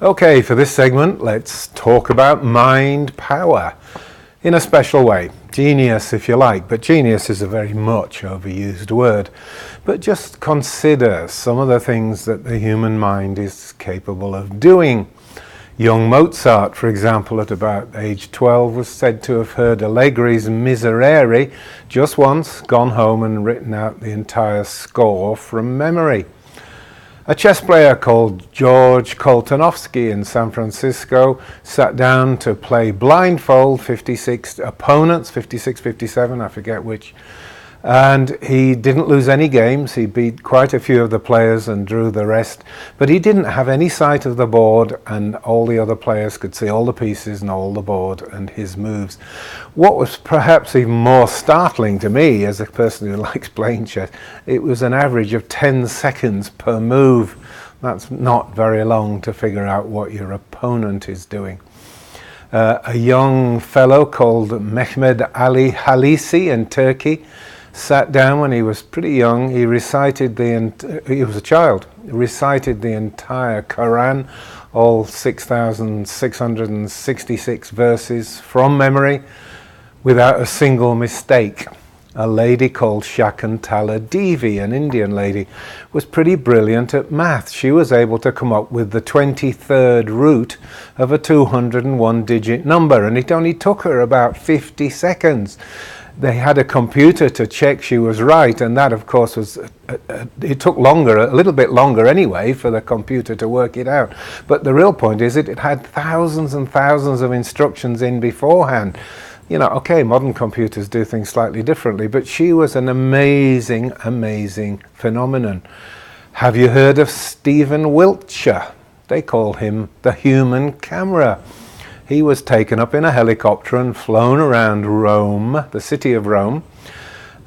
Okay, for this segment, let's talk about mind power in a special way. Genius, if you like, but genius is a very much overused word. But just consider some of the things that the human mind is capable of doing. Young Mozart, for example, at about age 12, was said to have heard Allegri's Miserere just once, gone home and written out the entire score from memory. A chess player called George Koltanovsky in San Francisco sat down to play blindfold 56 opponents, 56, 57, I forget which, and he didn't lose any games. He beat quite a few of the players and drew the rest, but he didn't have any sight of the board, and all the other players could see all the pieces and all the board and his moves. What was perhaps even more startling to me as a person who likes playing chess, it was an average of 10 seconds per move. That's not very long to figure out what your opponent is doing. A young fellow called Mehmed Ali Halisi in Turkey sat down when he was pretty young. He recited he was a child, recited the entire Quran, all 6,666 verses from memory without a single mistake. A lady called Shakuntala Devi, an Indian lady, was pretty brilliant at math. She was able to come up with the 23rd root of a 201-digit number, and it only took her about 50 seconds. They had a computer to check she was right, and that, of course, was it took longer, a little bit longer anyway, for the computer to work it out. But the real point is it had thousands and thousands of instructions in beforehand. You know, okay, modern computers do things slightly differently, but she was an amazing, amazing phenomenon. Have you heard of Stephen Wiltshire? They call him the human camera. He was taken up in a helicopter and flown around Rome, the city of Rome.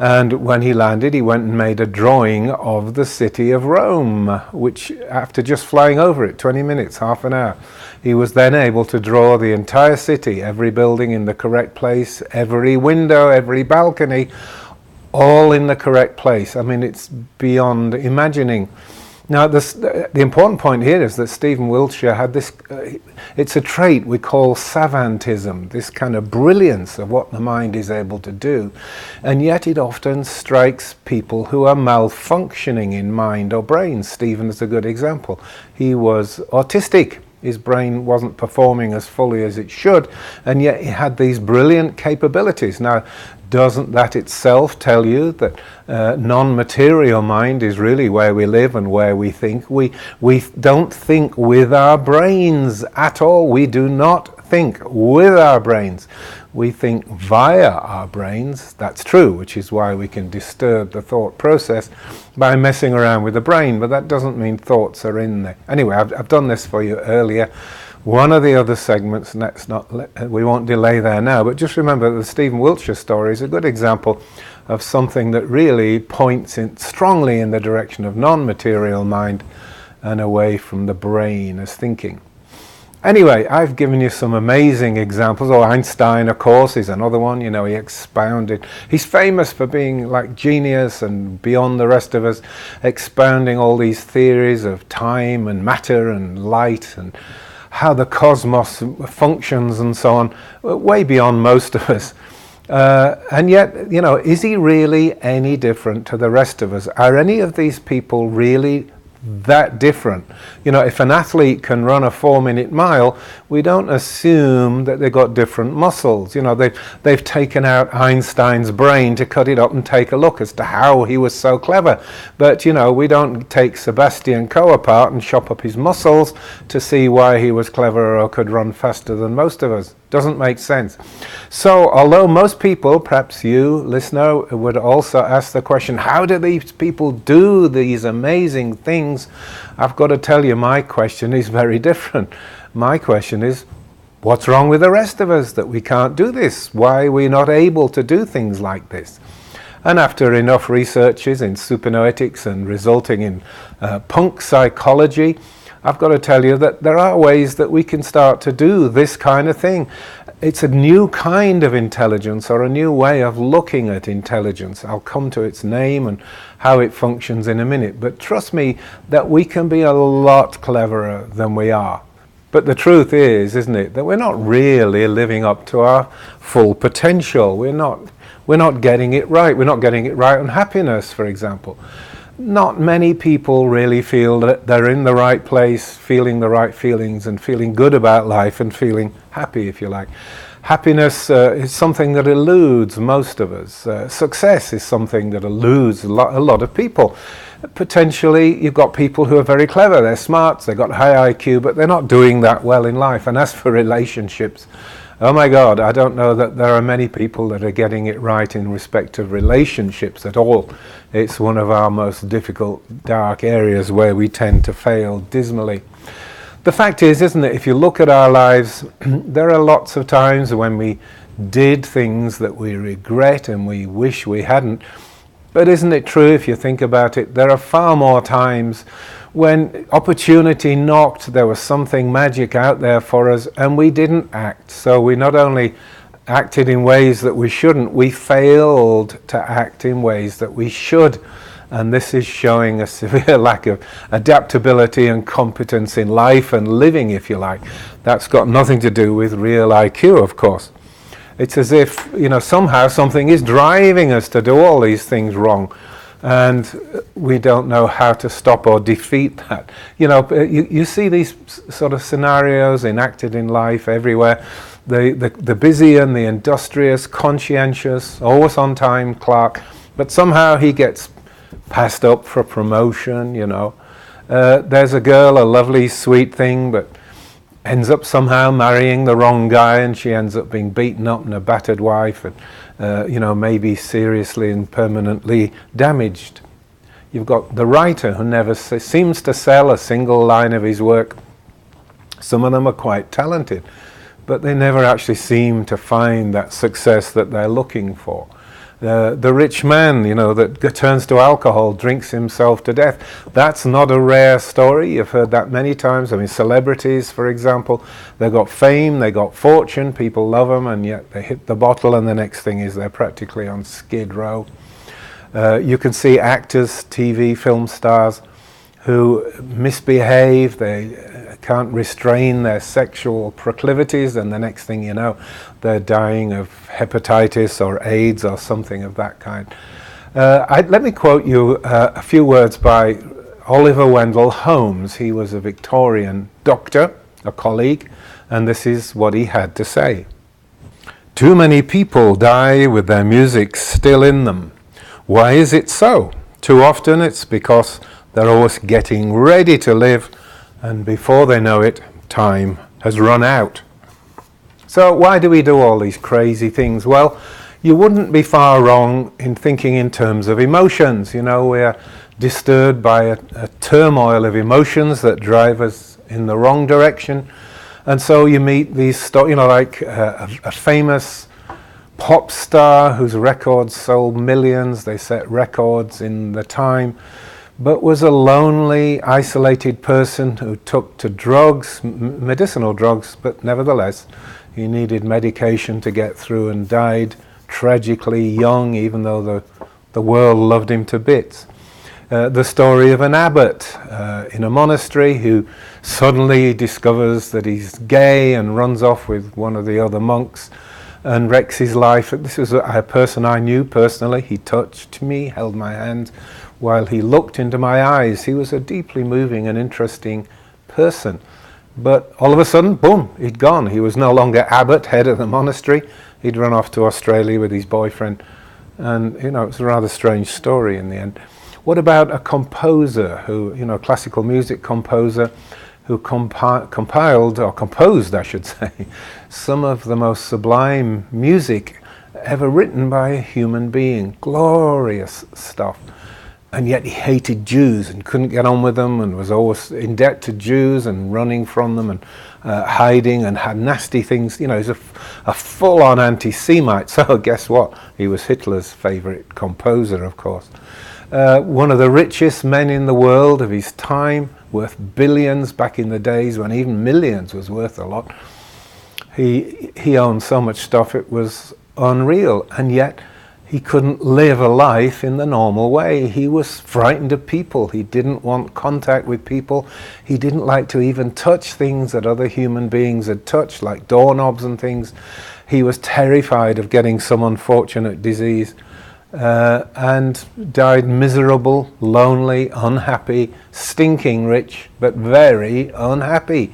And when he landed, he went and made a drawing of the city of Rome, which, after just flying over it, 20 minutes, half an hour, he was then able to draw the entire city, every building in the correct place, every window, every balcony, all in the correct place. I mean, it's beyond imagining. Now, the important point here is that Stephen Wiltshire had this, it's a trait we call Savantism, this kind of brilliance of what the mind is able to do, and yet it often strikes people who are malfunctioning in mind or brain. Stephen is a good example. He was autistic. His brain wasn't performing as fully as it should, and yet he had these brilliant capabilities. Now, doesn't that itself tell you that non-material mind is really where we live and where we think? We don't think with our brains at all. We do not think with our brains. We think via our brains. That's true, which is why we can disturb the thought process by messing around with the brain, but that doesn't mean thoughts are in there. Anyway, I've done this for you earlier. One of the other segments, we won't delay there now, but just remember that the Stephen Wiltshire story is a good example of something that really points strongly in the direction of non-material mind and away from the brain as thinking. Anyway, I've given you some amazing examples. Einstein, of course, is another one. You know, he expounded. He's famous for being like genius and beyond the rest of us, expounding all these theories of time and matter and light and how the cosmos functions and so on, way beyond most of us. And yet, you know, is he really any different to the rest of us? Are any of these people really that different? You know, if an athlete can run a 4-minute mile, we don't assume that they've got different muscles. You know, they've taken out Einstein's brain to cut it up and take a look as to how he was so clever. But, you know, we don't take Sebastian Coe apart and chop up his muscles to see why he was clever or could run faster than most of us. Doesn't make sense. So, although most people, perhaps you, listener, would also ask the question, how do these people do these amazing things? I've got to tell you, my question is very different. My question is, what's wrong with the rest of us that we can't do this? Why are we not able to do things like this? And after enough researches in supernoetics and resulting in punk psychology, I've got to tell you that there are ways that we can start to do this kind of thing. It's a new kind of intelligence, or a new way of looking at intelligence. I'll come to its name and how it functions in a minute. But trust me that we can be a lot cleverer than we are. But the truth is, isn't it, that we're not really living up to our full potential. We're not getting it right. We're not getting it right on happiness, for example. Not many people really feel that they're in the right place, feeling the right feelings and feeling good about life and feeling happy, if you like. Happiness is something that eludes most of us. Success is something that eludes a lot of people. Potentially, you've got people who are very clever, they're smart, they've got high IQ, but they're not doing that well in life. And as for relationships, oh my God, I don't know that there are many people that are getting it right in respect of relationships at all. It's one of our most difficult, dark areas where we tend to fail dismally. The fact is, isn't it, if you look at our lives, there are lots of times when we did things that we regret and we wish we hadn't. But isn't it true, if you think about it, there are far more times when opportunity knocked, there was something magic out there for us, and we didn't act. So we not only acted in ways that we shouldn't, we failed to act in ways that we should. And this is showing a severe lack of adaptability and competence in life and living, if you like. That's got nothing to do with real IQ, of course. It's as if, somehow something is driving us to do all these things wrong, and we don't know how to stop or defeat that. You see these sort of scenarios enacted in life everywhere. The busy and the industrious, conscientious, always on time clerk, but somehow he gets passed up for promotion, There's a girl, a lovely, sweet thing, but ends up somehow marrying the wrong guy, and she ends up being beaten up and a battered wife, and maybe seriously and permanently damaged. You've got the writer who never seems to sell a single line of his work. Some of them are quite talented, but they never actually seem to find that success that they're looking for. The rich man, that turns to alcohol, drinks himself to death. That's not a rare story. You've heard that many times. I mean, celebrities, for example, they've got fame, they got fortune, people love them, and yet they hit the bottle, and the next thing is they're practically on Skid Row. You can see actors, TV, film stars, who misbehave, they can't restrain their sexual proclivities, and the next thing you know, they're dying of hepatitis or AIDS or something of that kind. Let me quote you a few words by Oliver Wendell Holmes. He was a Victorian doctor, a colleague, and this is what he had to say. "Too many people die with their music still in them. Why is it so? Too often it's because they're always getting ready to live, and before they know it, time has run out." So why do we do all these crazy things? Well, you wouldn't be far wrong in thinking in terms of emotions. We're disturbed by a turmoil of emotions that drive us in the wrong direction. And so you meet these, like a famous pop star whose records sold millions, they set records in the time, but was a lonely, isolated person who took to drugs, medicinal drugs, but nevertheless, he needed medication to get through and died tragically young, even though the world loved him to bits. The story of an abbot in a monastery who suddenly discovers that he's gay and runs off with one of the other monks and wrecks his life. This was a person I knew personally. He touched me, held my hand while he looked into my eyes. He was a deeply moving and interesting person. But all of a sudden, boom, he'd gone. He was no longer abbot, head of the monastery. He'd run off to Australia with his boyfriend. And, it's a rather strange story in the end. What about a composer who, classical music composer who compiled, or composed, I should say, some of the most sublime music ever written by a human being. Glorious stuff. And yet he hated Jews and couldn't get on with them and was always in debt to Jews and running from them and hiding and had nasty things. He's a full-on anti-Semite. So guess what? He was Hitler's favorite composer, of course. One of the richest men in the world of his time, worth billions back in the days when even millions was worth a lot. He owned so much stuff it was unreal, and yet He couldn't live a life in the normal way. He was frightened of people. He didn't want contact with people. He didn't like to even touch things that other human beings had touched, like doorknobs and things. He was terrified of getting some unfortunate disease, and died miserable, lonely, unhappy, stinking rich, but very unhappy.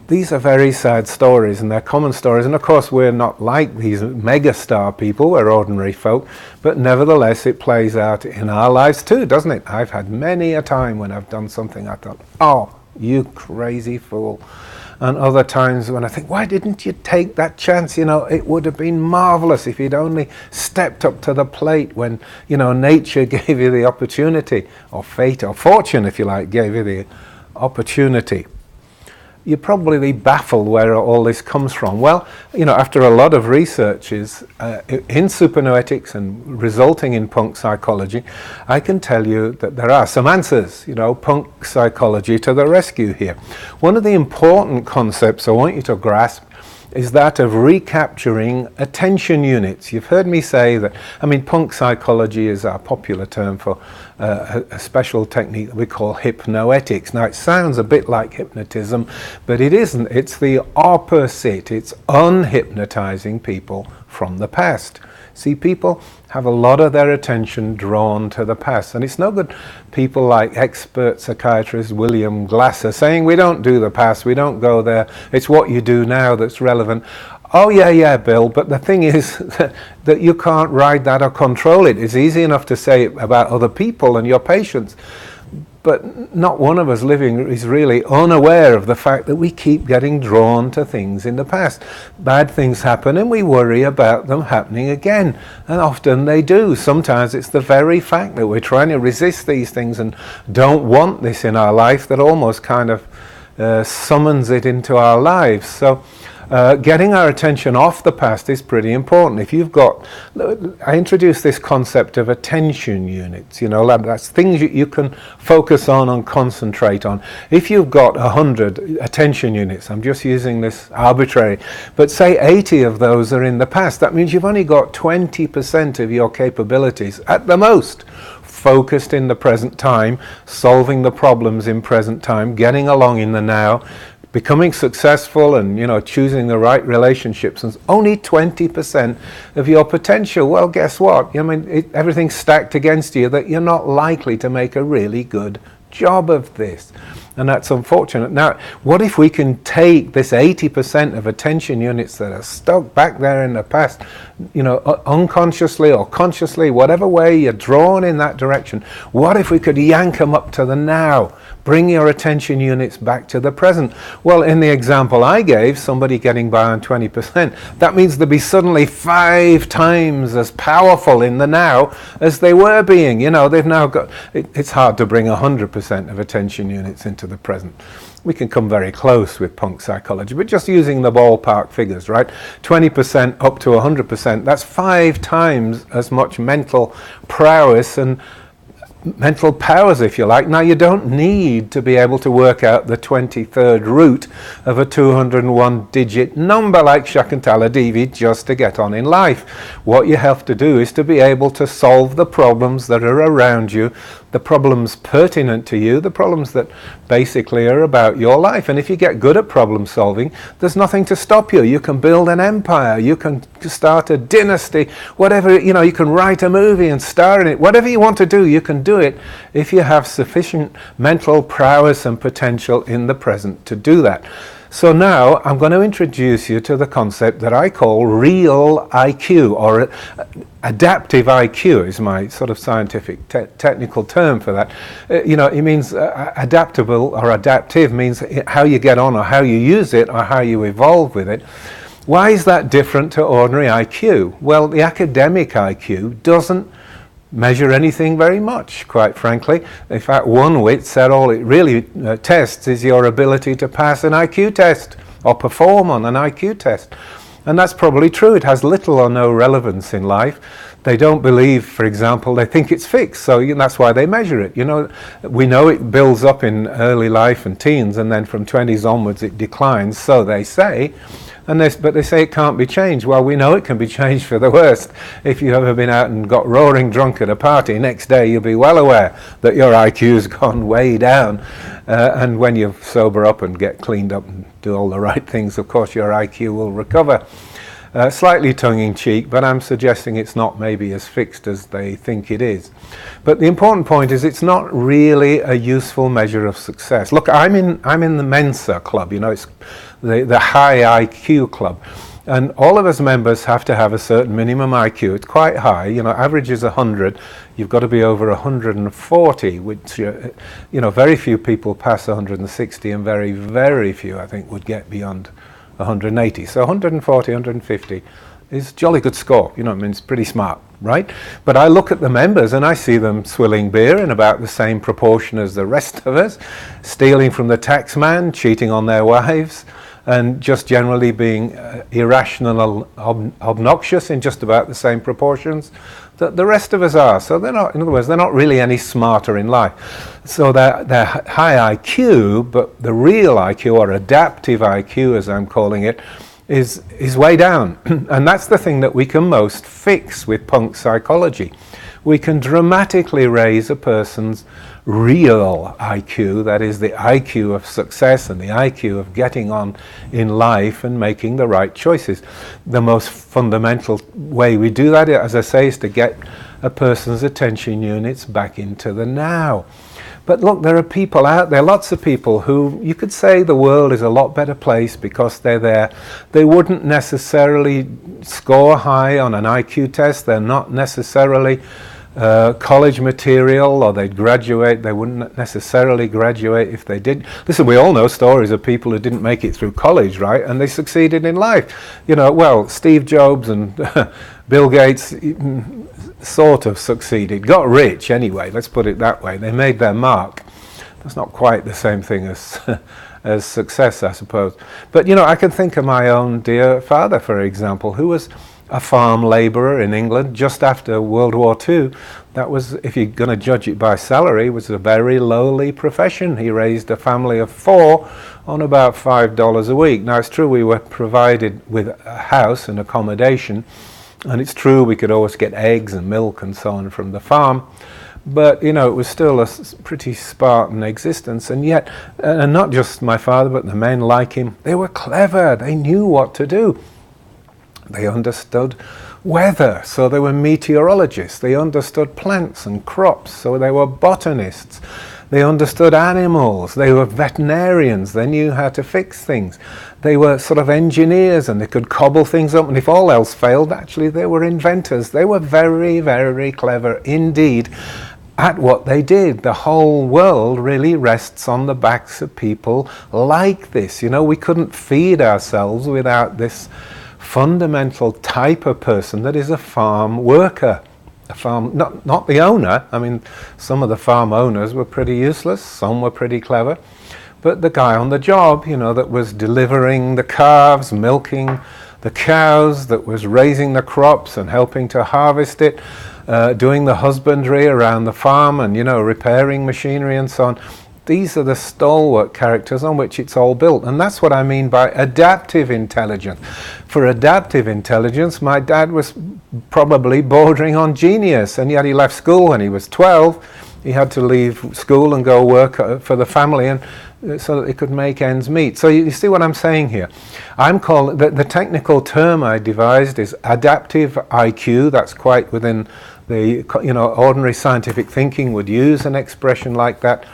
These are very sad stories, and they're common stories, and of course we're not like these megastar people, we're ordinary folk, but nevertheless it plays out in our lives too, doesn't it? I've had many a time when I've done something I thought, oh, you crazy fool. And other times when I think, why didn't you take that chance? You know, it would have been marvelous if you'd only stepped up to the plate when, you know, nature gave you the opportunity, or fate, or fortune, if you like, gave you the opportunity. You're probably baffled where all this comes from. Well, you know, after a lot of researches in supernoetics and resulting in punk psychology, I can tell you that there are some answers, you know, punk psychology to the rescue here. One of the important concepts I want you to grasp is that of recapturing attention units. You've heard me say that, I mean, punk psychology is our popular term for a special technique that we call hypnoetics. Now, it sounds a bit like hypnotism, but it isn't. It's the opposite. It's unhypnotizing people from the past. See, people have a lot of their attention drawn to the past, and it's no good people like expert psychiatrist William Glasser saying we don't do the past, we don't go there, it's what you do now that's relevant. Oh yeah, Bill, but the thing is that you can't ride that or control it. It's easy enough to say it about other people and your patients, but not one of us living is really unaware of the fact that we keep getting drawn to things in the past. Bad things happen and we worry about them happening again. And often they do. Sometimes it's the very fact that we're trying to resist these things and don't want this in our life that almost kind of summons it into our lives. So getting our attention off the past is pretty important. If you've got, I introduced this concept of attention units, you know, that's things you can focus on and concentrate on. If you've got 100 attention units, I'm just using this arbitrary, but say 80 of those are in the past, that means you've only got 20% of your capabilities at the most focused in the present time, solving the problems in present time, getting along in the now, becoming successful and, you know, choosing the right relationships, and only 20% of your potential. Well, guess what? I mean, everything's stacked against you that you're not likely to make a really good job of this. And that's unfortunate. Now, what if we can take this 80% of attention units that are stuck back there in the past, you know, unconsciously or consciously, whatever way you're drawn in that direction, what if we could yank them up to the now? Bring your attention units back to the present. Well, in the example I gave, somebody getting by on 20%, that means they'll be suddenly 5 times as powerful in the now as they were being. You know, they've now got, it's hard to bring 100% of attention units into the present. We can come very close with punk psychology, but just using the ballpark figures, right? 20% up to 100%, that's 5 times as much mental prowess and mental powers, if you like. Now, you don't need to be able to work out the 23rd root of a 201-digit number like Shakuntala-Devi just to get on in life. What you have to do is to be able to solve the problems that are around you, the problems pertinent to you, the problems that basically are about your life. And if you get good at problem solving, there's nothing to stop you. You can build an empire, you can start a dynasty, whatever, you know, you can write a movie and star in it. Whatever you want to do, you can do it if you have sufficient mental prowess and potential in the present to do that. So now I'm going to introduce you to the concept that I call real IQ, or adaptive IQ is my sort of scientific technical term for that. You know, it means adaptable or adaptive means how you get on or how you use it or how you evolve with it. Why is that different to ordinary IQ? Well, the academic IQ doesn't measure anything very much, quite frankly. In fact, one wit said all it really tests is your ability to pass an IQ test or perform on an IQ test. And that's probably true. It has little or no relevance in life. They don't believe, for example, they think it's fixed, so that's why they measure it. We know it builds up in early life and teens, and then from 20s onwards it declines, so they say. But they say it can't be changed. Well, we know it can be changed for the worst. If you've ever been out and got roaring drunk at a party, next day you'll be well aware that your IQ's gone way down. And when you sober up and get cleaned up and do all the right things, of course your IQ will recover. Slightly tongue-in-cheek, but I'm suggesting it's not maybe as fixed as they think it is. But the important point is it's not really a useful measure of success. Look, I'm in the Mensa club, it's the high IQ club. And all of us members have to have a certain minimum IQ. It's quite high, average is 100. You've got to be over 140, which, very few people pass 160, and very, very few, I think, would get beyond 180. So 140, 150 is a jolly good score. It's pretty smart, right? But I look at the members and I see them swilling beer in about the same proportion as the rest of us, stealing from the tax man, cheating on their wives, and just generally being irrational, obnoxious in just about the same proportions that the rest of us are. So they're not, in other words, they're not really any smarter in life. So they're high IQ, but the real IQ, or adaptive IQ as I'm calling it, is way down. And that's the thing that we can most fix with punk psychology. We can dramatically raise a person's real IQ, that is the IQ of success and the IQ of getting on in life and making the right choices. The most fundamental way we do that, as I say, is to get a person's attention units back into the now. But look, there are people out there, lots of people who you could say the world is a lot better place because they're there. They wouldn't necessarily score high on an IQ test. They're not necessarily college material, or they'd graduate. They wouldn't necessarily graduate if they did. Listen, we all know stories of people who didn't make it through college, right? And they succeeded in life. Steve Jobs and Bill Gates sort of succeeded, got rich anyway, let's put it that way. They made their mark. That's not quite the same thing as success, I suppose. But I can think of my own dear father, for example, who was a farm labourer in England just after World War II. That was, if you're going to judge it by salary, was a very lowly profession. He raised a family of 4 on about $5 a week. Now, it's true we were provided with a house and accommodation, and it's true we could always get eggs and milk and so on from the farm, but it was still a pretty Spartan existence. And yet, and not just my father, but the men like him, they were clever. They knew what to do. They understood weather, so they were meteorologists. They understood plants and crops, so they were botanists. They understood animals. They were veterinarians. They knew how to fix things. They were sort of engineers, and they could cobble things up. And if all else failed, actually, they were inventors. They were very, very clever indeed at what they did. The whole world really rests on the backs of people like this. We couldn't feed ourselves without this fundamental type of person that is a farm worker. A farm, not the owner. I mean, some of the farm owners were pretty useless, some were pretty clever, but the guy on the job, that was delivering the calves, milking the cows, that was raising the crops and helping to harvest it, doing the husbandry around the farm and, repairing machinery and so on. These are the stalwart characters on which it's all built. And that's what I mean by adaptive intelligence. For adaptive intelligence, my dad was probably bordering on genius, and yet he left school when he was 12. He had to leave school and go work for the family, and so that he could make ends meet. So you see what I'm saying here? I'm calling the technical term I devised is adaptive IQ. That's quite within the ordinary scientific thinking would use an expression like that.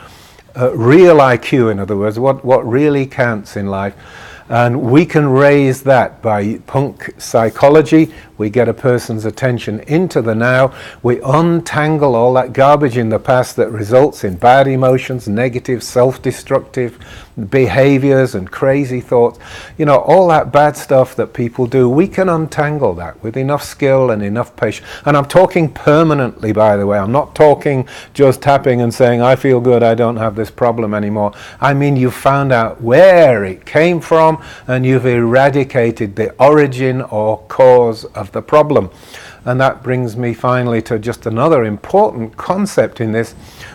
Real IQ, in other words, what really counts in life. And we can raise that by punk psychology. We get a person's attention into the now. We untangle all that garbage in the past that results in bad emotions, negative, self-destructive, behaviors and crazy thoughts, all that bad stuff that people do, we can untangle that with enough skill and enough patience. And I'm talking permanently, by the way. I'm not talking just tapping and saying, I feel good, I don't have this problem anymore. I mean, you've found out where it came from and you've eradicated the origin or cause of the problem. And that brings me finally to just another important concept in this,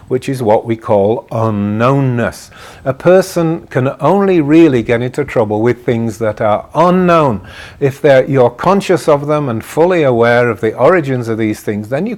which is what we call unknownness. A person can only really get into trouble with things that are unknown. If you're conscious of them and fully aware of the origins of these things, then you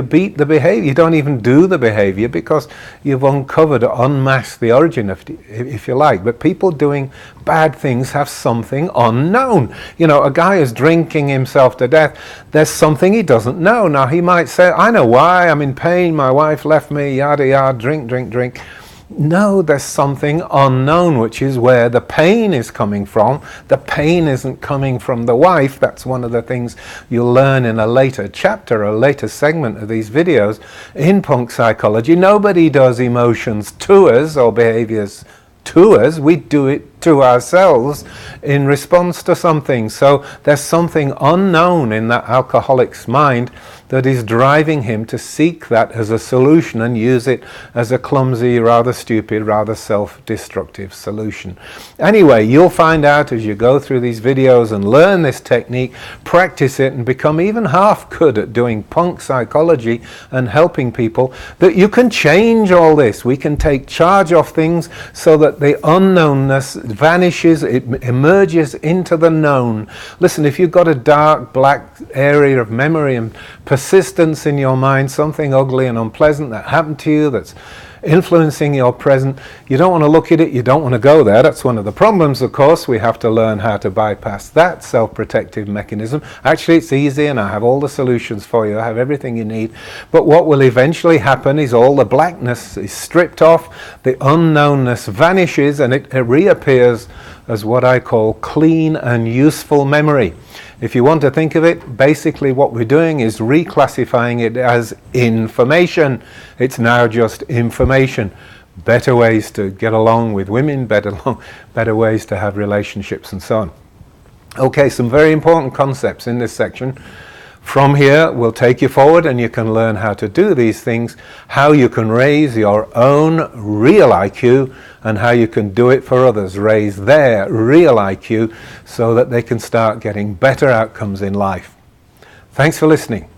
beat the behavior. You don't even do the behavior because you've uncovered, unmasked the origin, if you like. But people doing bad things have something unknown. A guy is drinking himself to death. There's something he doesn't know. Now, he might say, I know why, I'm in pain, my wife left me, yada yada, drink. No, there's something unknown, which is where the pain is coming from. The pain isn't coming from the wife. That's one of the things you'll learn in a later chapter, a later segment of these videos. In punk psychology, nobody does emotions to us or behaviors to us. We do it to ourselves in response to something. So there's something unknown in that alcoholic's mind that is driving him to seek that as a solution and use it as a clumsy, rather stupid, rather self-destructive solution. Anyway, you'll find out as you go through these videos and learn this technique, practice it, and become even half good at doing punk psychology and helping people, that you can change all this. We can take charge of things so that the unknownness vanishes, it emerges into the known. Listen, if you've got a dark black area of memory and persistence in your mind, something ugly and unpleasant that happened to you that's influencing your present, you don't want to look at it, you don't want to go there. That's one of the problems, of course. We have to learn how to bypass that self-protective mechanism. Actually, it's easy, and I have all the solutions for you. I have everything you need. But what will eventually happen is all the blackness is stripped off, the unknownness vanishes, and it reappears as what I call clean and useful memory. If you want to think of it, basically what we're doing is reclassifying it as information. It's now just information. Better ways to get along with women, better ways to have relationships and so on. Okay, some very important concepts in this section. From here, we'll take you forward and you can learn how to do these things, how you can raise your own real IQ and how you can do it for others, raise their real IQ so that they can start getting better outcomes in life. Thanks for listening.